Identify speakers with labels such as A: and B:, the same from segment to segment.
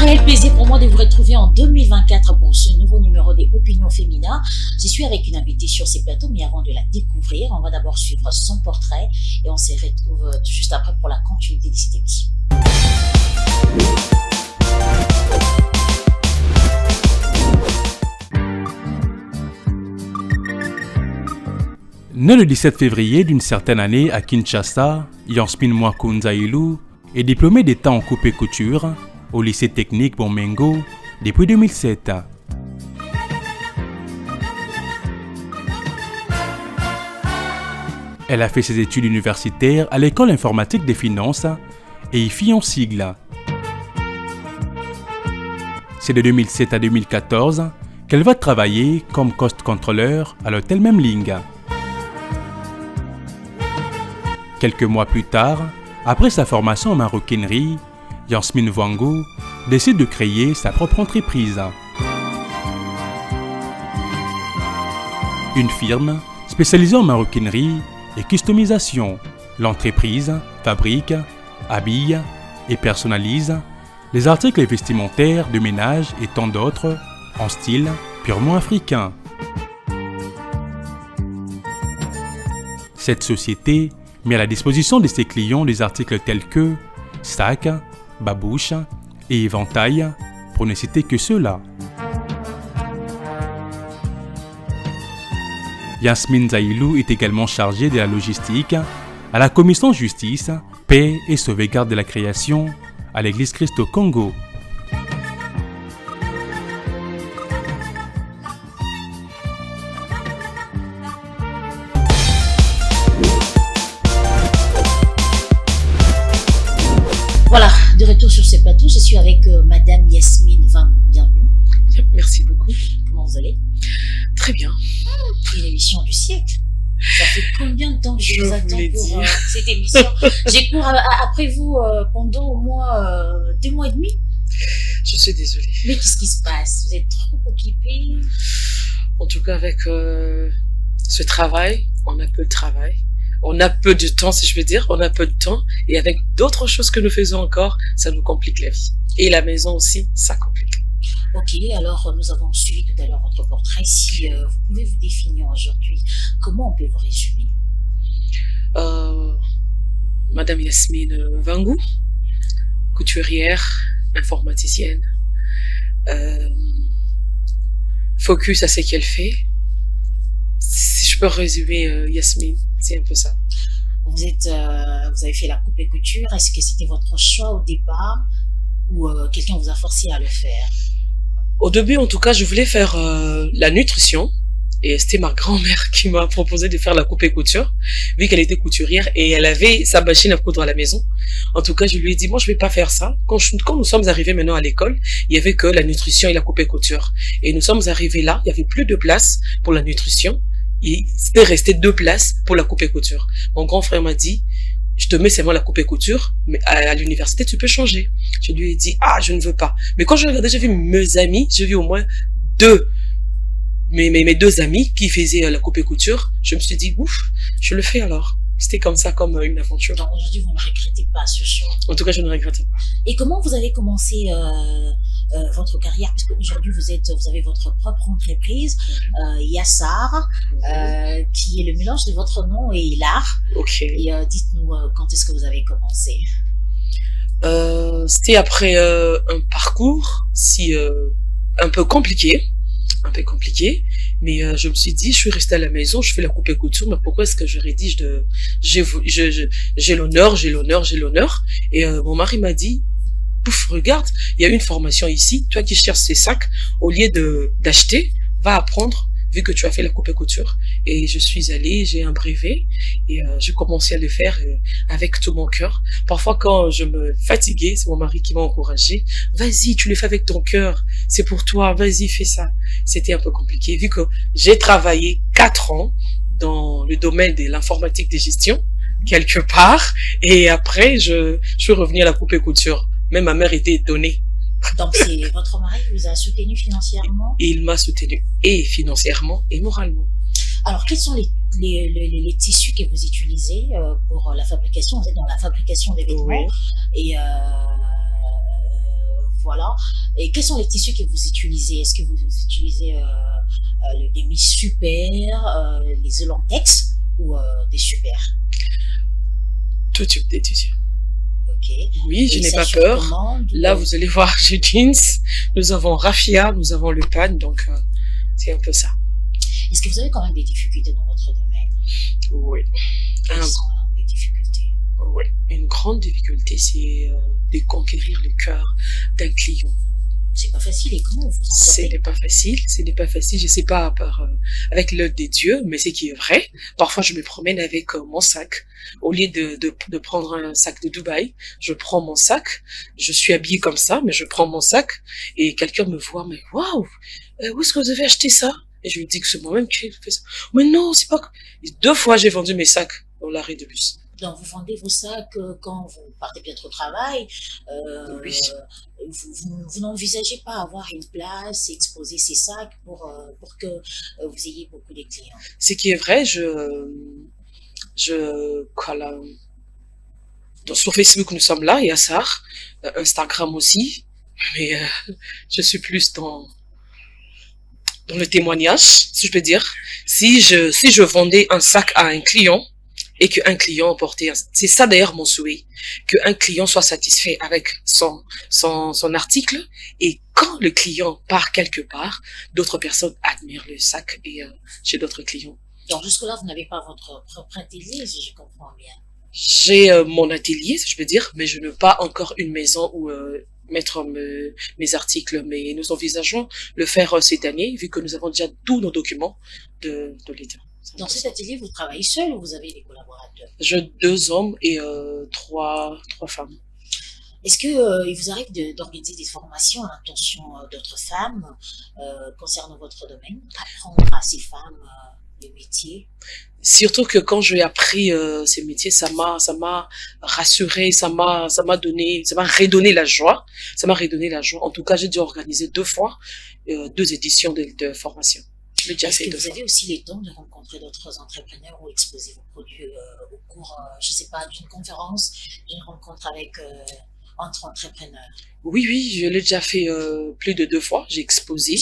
A: réel plaisir pour moi de vous retrouver en 2024 pour ce nouveau numéro des Opinions Féminin. Je suis avec une invitée sur ces plateaux, mais avant de la découvrir, on va d'abord suivre son portrait et on se retrouve tout juste après pour la continuité de cette émission.
B: Né le 17 février d'une certaine année à Kinshasa, Yasmine Mwakunza Ilou est diplômée d'État en coupe et couture au lycée technique Bomengo depuis 2007. Elle a fait ses études universitaires à l'école informatique des finances et IFI en sigle. C'est de 2007 à 2014 qu'elle va travailler comme cost controller à l'hôtel Memling. Quelques mois plus tard, après sa formation en maroquinerie, Yasmine Vangu décide de créer sa propre entreprise. Une firme spécialisée en maroquinerie et customisation. L'entreprise fabrique, habille et personnalise les articles vestimentaires de ménage et tant d'autres en style purement africain. Cette société met à la disposition de ses clients des articles tels que sacs, babouches et éventails, pour ne citer que ceux-là. Yasmine Zaïlou est également chargée de la logistique à la commission justice, paix et sauvegarde de la création à l'église Christ au Congo.
A: Voilà, de retour sur ce plateau, je suis avec Madame Yasmine Vangu. Bienvenue.
C: Merci beaucoup.
A: Comment vous allez?
C: Très bien.
A: Une émission du siècle. Ça fait combien de temps que je vous attends pour cette émission? J'ai couru après vous pendant au moins 2 mois et demi.
C: Je suis désolée.
A: Mais qu'est-ce qui se passe? Vous êtes trop occupée?
C: En tout cas, avec ce travail, on a peu de travail. On a peu de temps, si je veux dire. On a peu de temps. Et avec d'autres choses que nous faisons encore, ça nous complique la vie. Et la maison aussi, ça complique.
A: Ok, alors nous avons suivi tout à l'heure votre portrait. Si vous pouvez vous définir aujourd'hui, comment on peut vous résumer?
C: Madame Yasmine Vangu, couturière, informaticienne, focus à ce qu'elle fait. Si je peux résumer Yasmine, c'est un peu ça.
A: Vous avez fait la coupe et couture. Est-ce que c'était votre choix au départ ou quelqu'un vous a forcé à le faire?
C: Au début, en tout cas, je voulais faire la nutrition. Et c'était ma grand-mère qui m'a proposé de faire la coupe et couture, vu qu'elle était couturière et elle avait sa machine à coudre à la maison. En tout cas, je lui ai dit, moi, je vais pas faire ça. Quand nous sommes arrivés maintenant à l'école, il y avait que la nutrition et la coupe et couture. Et nous sommes arrivés là, il y avait plus de place pour la nutrition. Il s'était resté 2 places pour la coupe et couture. Mon grand frère m'a dit, je te mets seulement la coupe et couture, mais à l'université, tu peux changer. Je lui ai dit, ah, je ne veux pas. Mais quand je regardais, j'ai vu mes amis, j'ai vu au moins mes 2 amis qui faisaient la coupe et couture. Je me suis dit, ouf, je le fais alors. C'était comme ça, comme une aventure.
A: Donc aujourd'hui, vous ne regrettez pas ce choix?
C: En tout cas, je ne regrette pas.
A: Et comment vous avez commencé votre carrière, puisque aujourd'hui vous avez votre propre entreprise, Yassar, qui est le mélange de votre nom et l'art.
C: Ok.
A: Et dites-nous quand est-ce que vous avez commencé?
C: C'était après un parcours un peu compliqué, mais je me suis dit, je suis restée à la maison, je fais la coupe et couture, mais pourquoi est-ce que je rédige j'ai l'honneur, et mon mari m'a dit, pouf, regarde, il y a une formation ici, toi qui cherches ces sacs, au lieu d'acheter, va apprendre, vu que tu as fait la coupe et couture. Et je suis allée, j'ai un brevet, et j'ai commencé à le faire avec tout mon cœur. Parfois, quand je me fatiguais, c'est mon mari qui m'a encouragée. Vas-y, tu le fais avec ton cœur, c'est pour toi, vas-y, fais ça. C'était un peu compliqué, vu que j'ai travaillé 4 ans dans le domaine de l'informatique de gestion, quelque part, et après, je suis revenue à la coupe et couture. Même ma mère était étonnée.
A: Donc c'est votre mari qui vous a soutenu financièrement?
C: Il m'a soutenu, et financièrement, et moralement.
A: Alors, quels sont les tissus que vous utilisez pour la fabrication? Vous êtes dans la fabrication des vêtements,
C: Oui.
A: et voilà. Et quels sont les tissus que vous utilisez? Est-ce que vous utilisez le demi-super, les Elantex ou des super?
C: Tout type de tissu.
A: Ok.
C: Oui, je
A: Et
C: n'ai
A: ça
C: pas
A: sur
C: peur.
A: commande
C: Là, vous allez voir, j'ai jeans, nous avons raffia, nous avons le pan, donc c'est un peu ça.
A: Est-ce que vous avez quand même des difficultés dans votre domaine?
C: Oui.
A: Quelles sont les difficultés?
C: Oui. Une grande difficulté, c'est de conquérir le cœur d'un client.
A: C'est pas facile. Et comment vous en sortez?
C: Ce n'est pas facile, je sais pas avec l'œil des dieux, mais c'est qui est vrai. Parfois, je me promène avec mon sac. Au lieu de prendre un sac de Dubaï, je prends mon sac. Je suis habillée comme ça, mais je prends mon sac et quelqu'un me voit, mais waouh, où est-ce que vous avez acheté ça? Et je lui dis que c'est moi-même qui ai fait ça. Mais non, c'est pas. Et 2 fois, j'ai vendu mes sacs dans l'arrêt de bus.
A: Donc, vous vendez vos sacs quand vous partez peut-être au travail.
C: Oui.
A: Vous n'envisagez pas avoir une place et exposer ces sacs pour que vous ayez beaucoup de clients.
C: Ce qui est vrai, voilà. Donc, sur Facebook, nous sommes là, Yassar. Instagram aussi. Mais je suis plus dans le témoignage, si je peux dire. Si je vendais un sac à un client et qu'un client portait c'est ça d'ailleurs mon souhait, qu'un client soit satisfait avec son article et quand le client part quelque part, d'autres personnes admirent le sac et chez d'autres clients.
A: Donc, jusque-là, vous n'avez pas votre propre atelier, si je comprends bien.
C: J'ai mon atelier, si je peux dire, mais je n'ai pas encore une maison où mettre mes articles, mais nous envisageons le faire cette année, vu que nous avons déjà tous nos documents de l'État.
A: Dans cet atelier, vous travaillez seul ou vous avez des collaborateurs?
C: J'ai 2 hommes et trois femmes.
A: Est-ce que il vous arrive d'organiser des formations à l'intention d'autres femmes concernant votre domaine, apprendre à ces femmes le métier?
C: Surtout que quand j'ai appris ces métiers, ça m'a rassuré, ça m'a redonné la joie. Ça m'a redonné la joie. En tout cas, j'ai déjà organisé 2 fois 2 éditions de formation.
A: Est-ce que vous avez aussi les temps de rencontrer d'autres entrepreneurs ou exposer vos produits au cours, je sais pas, d'une conférence, d'une rencontre avec entre entrepreneurs?
C: Oui, je l'ai déjà fait plus de 2 fois. J'ai exposé.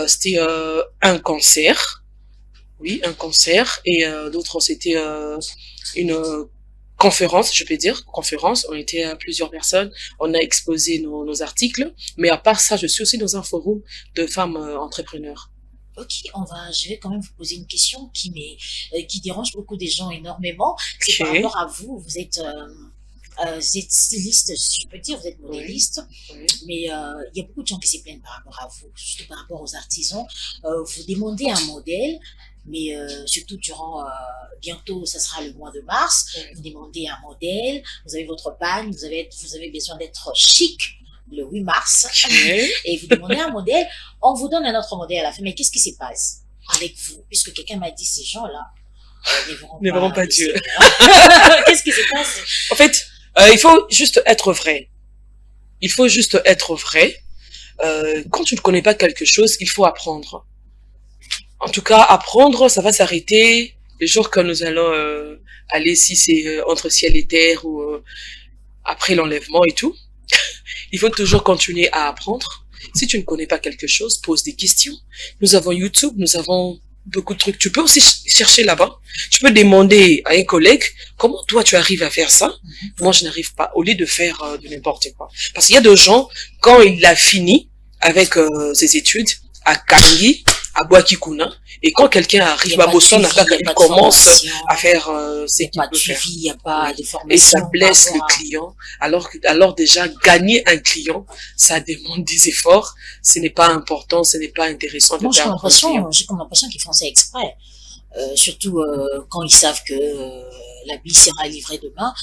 C: C'était un concert. Oui, un concert. Et d'autres, c'était une conférence, je peux dire. Conférence. On était plusieurs personnes. On a exposé nos articles. Mais à part ça, je suis aussi dans un forum de femmes entrepreneurs.
A: Ok, je vais quand même vous poser une question qui dérange beaucoup des gens énormément. C'est par rapport à vous. Vous êtes styliste, si je peux dire, vous êtes modéliste,
C: Oui.
A: mais il y a beaucoup de gens qui se plaignent par rapport à vous, surtout par rapport aux artisans. Vous demandez un modèle, mais surtout durant, bientôt, ça sera le mois de mars, vous demandez un modèle, vous avez votre panne, vous avez besoin d'être chic le 8 mars, et vous demandez un modèle, on vous donne un autre modèle à la fin, mais qu'est-ce qui se passe avec vous? Puisque quelqu'un m'a dit, ces gens-là
C: ne verront pas Dieu.
A: Qu'est-ce qui se passe?
C: En fait, il faut juste être vrai. Il faut juste être vrai. Quand tu ne connais pas quelque chose, il faut apprendre. En tout cas, apprendre, ça va s'arrêter le jour que nous allons aller, si c'est entre ciel et terre ou après l'enlèvement et tout. Il faut toujours continuer à apprendre. Si tu ne connais pas quelque chose, pose des questions. Nous avons YouTube, nous avons beaucoup de trucs. Tu peux aussi chercher là-bas. Tu peux demander à un collègue comment toi tu arrives à faire ça. Moi, je n'arrive pas. Au lieu de faire de n'importe quoi. Parce qu'il y a des gens, quand il a fini avec ses études à Kangi, à Boakikuna, et quand quelqu'un arrive à Boston, il commence à faire ce qu'il peut faire.
A: Il n'y a pas de formation.
C: Et ça blesse le client. Alors déjà, gagner un client, ça demande des efforts. Ce n'est pas important, ce n'est pas intéressant de
A: perdre un client. J'ai comme l'impression qu'ils font ça exprès. Surtout quand ils savent que la bille sera livrée demain.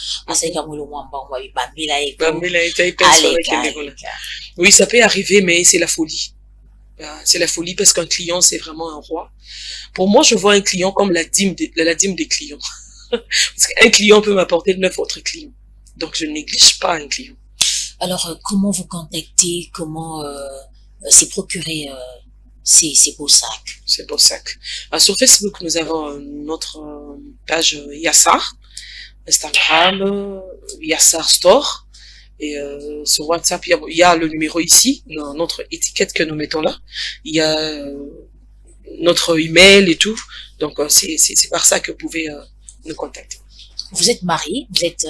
C: Oui, ça peut arriver, mais c'est la folie. C'est la folie parce qu'un client, c'est vraiment un roi. Pour moi, je vois un client comme la dîme des clients. Parce qu'un client peut m'apporter 9 autres clients. Donc, je ne néglige pas un client.
A: Alors, comment vous contacter? Comment se procurer ces beaux sacs?
C: Ces beaux sacs. Sur Facebook, nous avons notre page Yassar. Instagram, Yassar Store. Et sur WhatsApp, il y a le numéro ici, notre étiquette que nous mettons là. Il y a notre email et tout. Donc, c'est par ça que vous pouvez nous contacter.
A: Vous êtes mariée, vous êtes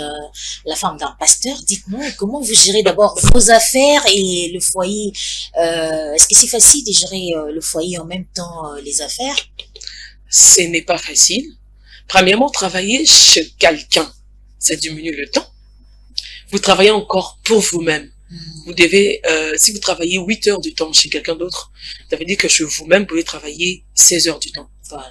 A: la femme d'un pasteur. Dites-nous comment vous gérez d'abord vos affaires et le foyer. Est-ce que c'est facile de gérer le foyer en même temps les affaires?
C: Ce n'est pas facile. Premièrement, travailler chez quelqu'un, ça diminue le temps. Vous travaillez encore pour vous-même. Vous devez, si vous travaillez 8 heures du temps chez quelqu'un d'autre, ça veut dire que chez vous-même, vous pouvez travailler 16 heures du temps.
A: Voilà.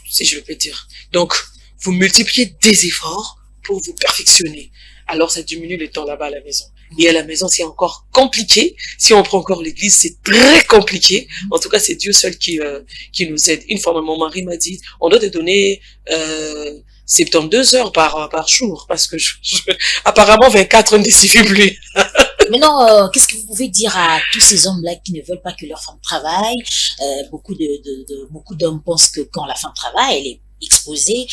C: Si je le peux dire. Donc, vous multipliez des efforts pour vous perfectionner. Alors, ça diminue le temps là-bas à la maison. Et à la maison, c'est encore compliqué. Si on prend encore l'église, c'est très compliqué. En tout cas, c'est Dieu seul qui nous aide. Une fois, mon mari m'a dit, on doit te donner 72 heures par jour. Parce que apparemment, 24 ne suffit plus.
A: Maintenant, qu'est-ce que vous pouvez dire à tous ces hommes-là qui ne veulent pas que leur femme travaille? Beaucoup d'hommes pensent que quand la femme travaille, elle est exposée.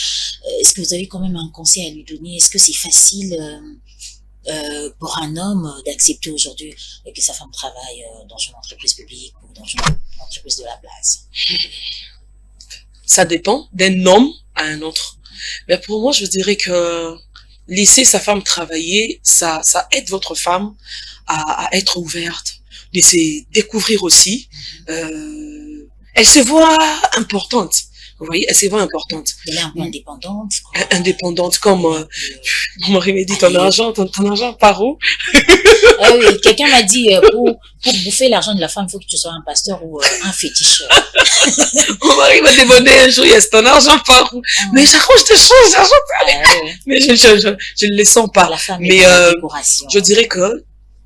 A: Est-ce que vous avez quand même un conseil à lui donner? Est-ce que c'est facile pour un homme d'accepter aujourd'hui que sa femme travaille dans une entreprise publique ou dans une entreprise de la place?
C: Ça dépend d'un homme à un autre. Mais pour moi, je dirais que laisser sa femme travailler, ça aide votre femme à être ouverte, laisser découvrir aussi. Elle se voit importante. Vous voyez, elle se voit importante.
A: Elle est un peu indépendante.
C: Indépendante, comme mon mari m'a dit, ton argent par où?
A: Ah oui, quelqu'un m'a dit, pour bouffer l'argent de la femme, il faut que tu sois un pasteur ou un féticheur.
C: Mon mari m'a demandé un jour, yes, ton argent par où? Mais j'arrange des choses, l'argent par où? Mais je ne le sens pas.
A: La femme
C: mais
A: est décoration.
C: je dirais que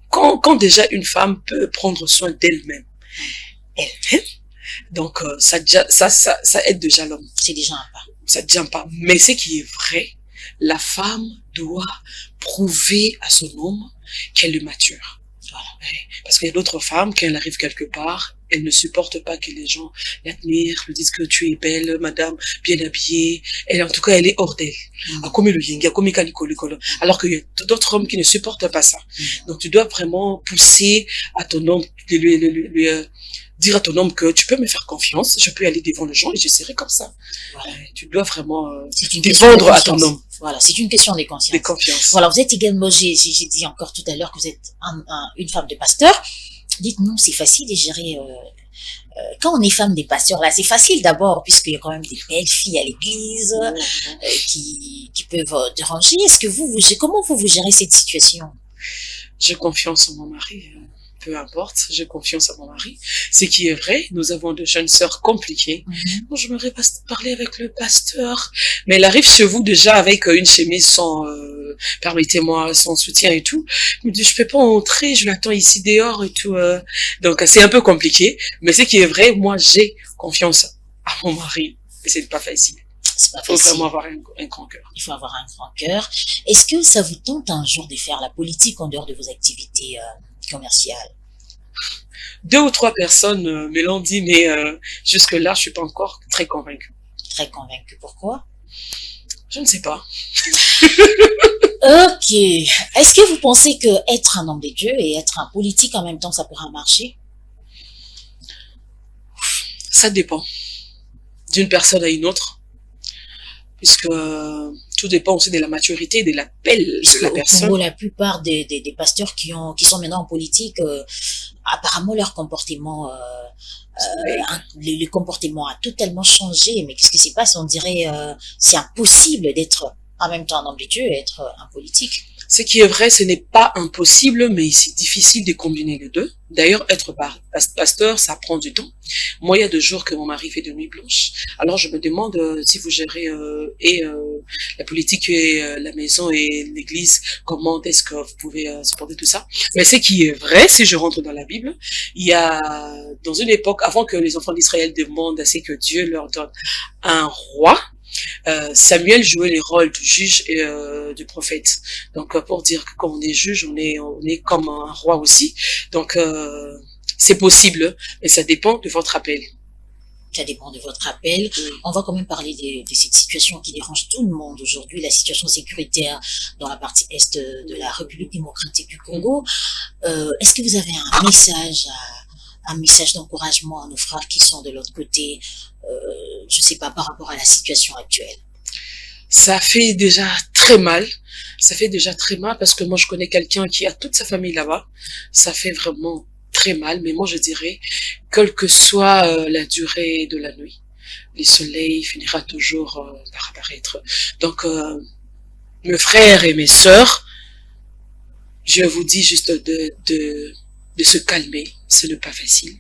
C: quand déjà une femme peut prendre soin d'elle-même, donc ça aide déjà l'homme.
A: C'est déjà un pas.
C: Ça déjà pas. Mais ce qui est vrai, la femme doit prouver à son homme qu'elle est mature. Voilà. Parce qu'il y a d'autres femmes, quand elles arrivent quelque part, elles ne supportent pas que les gens l'admirent, lui disent que tu es belle, madame, bien habillée. En tout cas, elle est hors d'elle. Alors qu'il y a d'autres hommes qui ne supportent pas ça. Donc, tu dois vraiment pousser à ton homme, dire à ton homme que tu peux me faire confiance, je peux aller devant les gens et je serai comme ça. Voilà. Tu dois vraiment défendre à ton homme.
A: Voilà, c'est une question de conscience.
C: De confiance.
A: Voilà, vous êtes également, j'ai dit encore tout à l'heure que vous êtes une femme de pasteur. Dites-nous, c'est facile de gérer... quand on est femme des pasteurs, là, c'est facile d'abord, puisqu'il y a quand même des belles filles à l'église qui peuvent déranger. Est-ce que comment vous gérez cette situation?
C: J'ai confiance en mon mari. Peu importe, j'ai confiance en mon mari. Ce qui est vrai, nous avons de jeunes sœurs compliquées. Moi, je m'aurais pas parlé avec le pasteur. Mais elle arrive chez vous déjà avec une chemise sans, permettez-moi, sans soutien et tout. Elle me dit, je peux pas entrer, je l'attends ici dehors et tout. Donc, c'est un peu compliqué. Mais ce qui est vrai, moi, j'ai confiance à mon mari. Mais c'est pas facile. Il faut vraiment avoir un grand cœur.
A: Il faut avoir un grand cœur. Est-ce que ça vous tente un jour de faire la politique en dehors de vos activités commerciales?
C: 2 ou 3 personnes me l'ont dit, mais jusque-là, je suis pas encore très convaincue.
A: Très convaincue. Pourquoi?
C: Je ne sais pas.
A: Ok. Est-ce que vous pensez que être un homme de Dieu et être un politique en même temps, ça pourra marcher?
C: Ça dépend d'une personne à une autre. Puisque tout dépend aussi de la maturité et de l'appel de la personne.
A: Congo, la plupart des pasteurs qui sont maintenant en politique, apparemment leur comportement, le comportement a totalement changé. Mais qu'est-ce qui se passe? On dirait c'est impossible d'être en même temps un homme de Dieu et être un politique.
C: Ce qui est vrai, ce n'est pas impossible, mais c'est difficile de combiner les deux. D'ailleurs, être pasteur, ça prend du temps. Moi, il y a 2 jours que mon mari fait de nuit blanche. Alors, je me demande si vous gérez la politique et la maison et l'église, comment est-ce que vous pouvez supporter tout ça. Mais ce qui est vrai, si je rentre dans la Bible, il y a, dans une époque, avant que les enfants d'Israël demandent à ce que Dieu leur donne un roi, Samuel jouait les rôles du juge et du prophète. Donc pour dire que quand on est juge, on est comme un roi aussi. Donc c'est possible, mais ça dépend de votre appel.
A: Ça dépend de votre appel. On va quand même parler de cette situation qui dérange tout le monde aujourd'hui, la situation sécuritaire dans la partie est de la République démocratique du Congo. Est-ce que vous avez un message d'encouragement à nos frères qui sont de l'autre côté, je sais pas, par rapport à la situation actuelle?
C: Ça fait déjà très mal. Ça fait déjà très mal parce que moi, je connais quelqu'un qui a toute sa famille là-bas. Ça fait vraiment très mal. Mais moi, je dirais, quelle que soit la durée de la nuit, le soleil finira toujours par apparaître. Donc, mes frères et mes sœurs, je vous dis juste de se calmer. Ce n'est pas facile.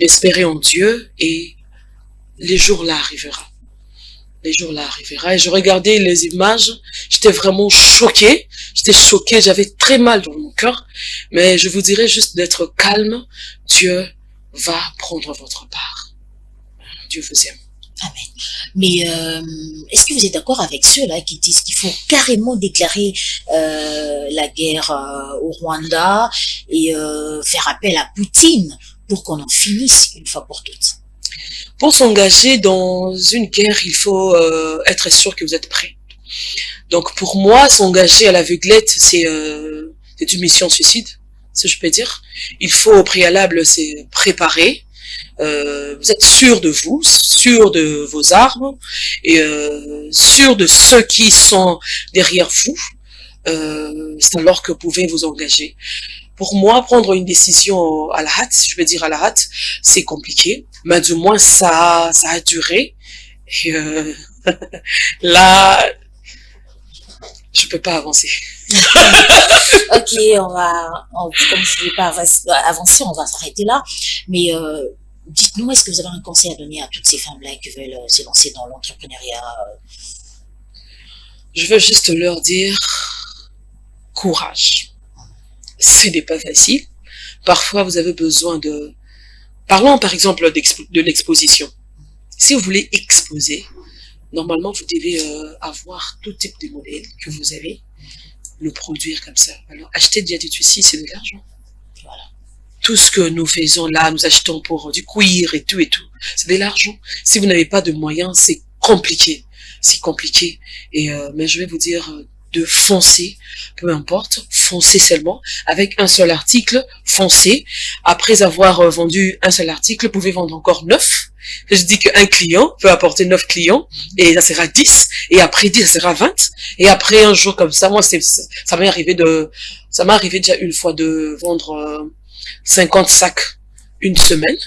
C: D'espérer en Dieu et les jours là arriveront. Les jours là arriveront. Et je regardais les images, j'étais vraiment choquée. J'avais très mal dans mon cœur. Mais je vous dirais juste d'être calme. Dieu va prendre votre part. Dieu vous aime.
A: Amen. Mais est-ce que vous êtes d'accord avec ceux-là qui disent qu'il faut carrément déclarer la guerre au Rwanda et faire appel à Poutine pour qu'on en finisse une fois pour toutes?
C: Pour s'engager dans une guerre, il faut être sûr que vous êtes prêt. Donc pour moi, s'engager à l'aveuglette, c'est une mission suicide, si je peux dire. Il faut au préalable se préparer. Vous êtes sûr de vous, sûr de vos armes et sûr de ceux qui sont derrière vous. C'est alors que vous pouvez vous engager. Pour moi, prendre une décision à la hâte, si je veux dire à la hâte, c'est compliqué, mais du moins ça a duré. Et là, je peux pas avancer.
A: Ok, comme je ne vais pas avancer, on va s'arrêter là. Mais dites-nous, est-ce que vous avez un conseil à donner à toutes ces femmes-là qui veulent se lancer dans l'entrepreneuriat?
C: Je veux juste leur dire courage. Ce n'est pas facile. Parfois, vous avez besoin de... Parlons par exemple de l'exposition. Si vous voulez exposer, normalement, vous devez avoir tout type de modèle que vous avez, le produire comme ça. Alors, acheter déjà du tissu, c'est de l'argent. Voilà. Tout ce que nous faisons là, nous achetons pour du cuir et tout, c'est de l'argent. Si vous n'avez pas de moyens, c'est compliqué. C'est compliqué. Et mais je vais vous dire... de foncer, peu importe, foncez seulement, avec un seul article, foncez. Après avoir vendu un seul article, vous pouvez vendre encore 9. Je dis qu'un client peut apporter 9 clients, et ça sera 10, et après 10, ça sera 20, et après un jour comme ça, moi, ça m'est arrivé déjà une fois de vendre 50 sacs une semaine.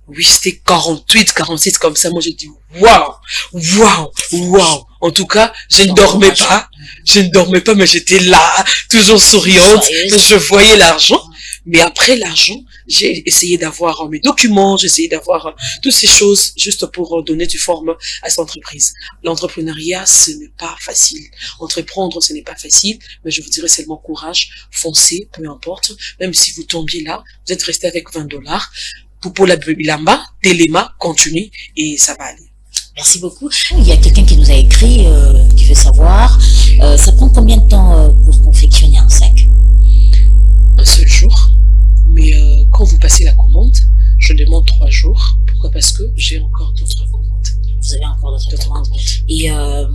C: Oui, c'était 48, 46 comme ça. Moi, j'ai dit, waouh, waouh, waouh. En tout cas, je ne dormais pas, mais j'étais là, toujours souriante. Je voyais l'argent. Mais après l'argent, j'ai essayé d'avoir mes documents, j'ai essayé d'avoir toutes ces choses juste pour donner du forme à cette entreprise. L'entrepreneuriat, ce n'est pas facile. Entreprendre, ce n'est pas facile, mais je vous dirais seulement courage, foncez, peu importe. Même si vous tombiez là, vous êtes resté avec $20. Pour la Bilamba, Téléma, continue et ça va aller.
A: Merci beaucoup. Il y a quelqu'un qui nous a écrit, qui veut savoir, ça prend combien de temps pour confectionner un sac?
C: Un seul jour. Mais quand vous passez la commande, je demande 3 jours. Pourquoi? Parce que j'ai encore d'autres commandes.
A: Vous avez encore d'autres commandes. Et il y a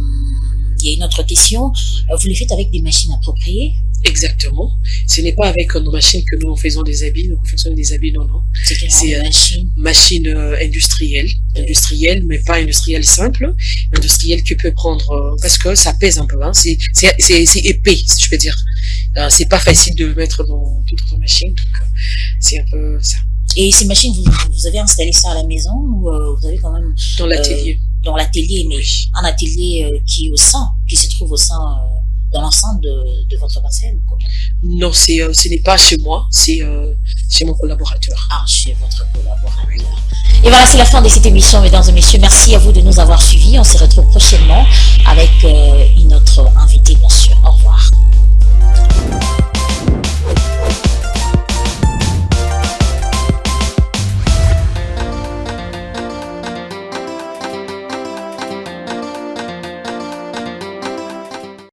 A: une autre question. Vous les faites avec des machines appropriées?
C: Exactement. Ce n'est pas avec nos machines que nous faisons des habits, nous confectionnons des habits, non. C'est machine industrielle, mais pas industrielle simple, industrielle qui peut prendre, parce que ça pèse un peu, hein. C'est épais, si je peux dire. C'est pas facile de le mettre dans toute autre machine, donc c'est un peu ça.
A: Et ces machines, vous avez installé ça à la maison ou vous avez quand même...
C: Dans l'atelier.
A: Dans l'atelier, mais un atelier qui se trouve au sein... dans l'enceinte de votre parcelle?
C: Non, ce n'est pas chez moi, c'est chez mon collaborateur.
A: Ah, chez votre collaborateur. Oui. Et voilà, c'est la fin de cette émission, mesdames et messieurs. Merci à vous de nous avoir suivis. On se retrouve prochainement avec une autre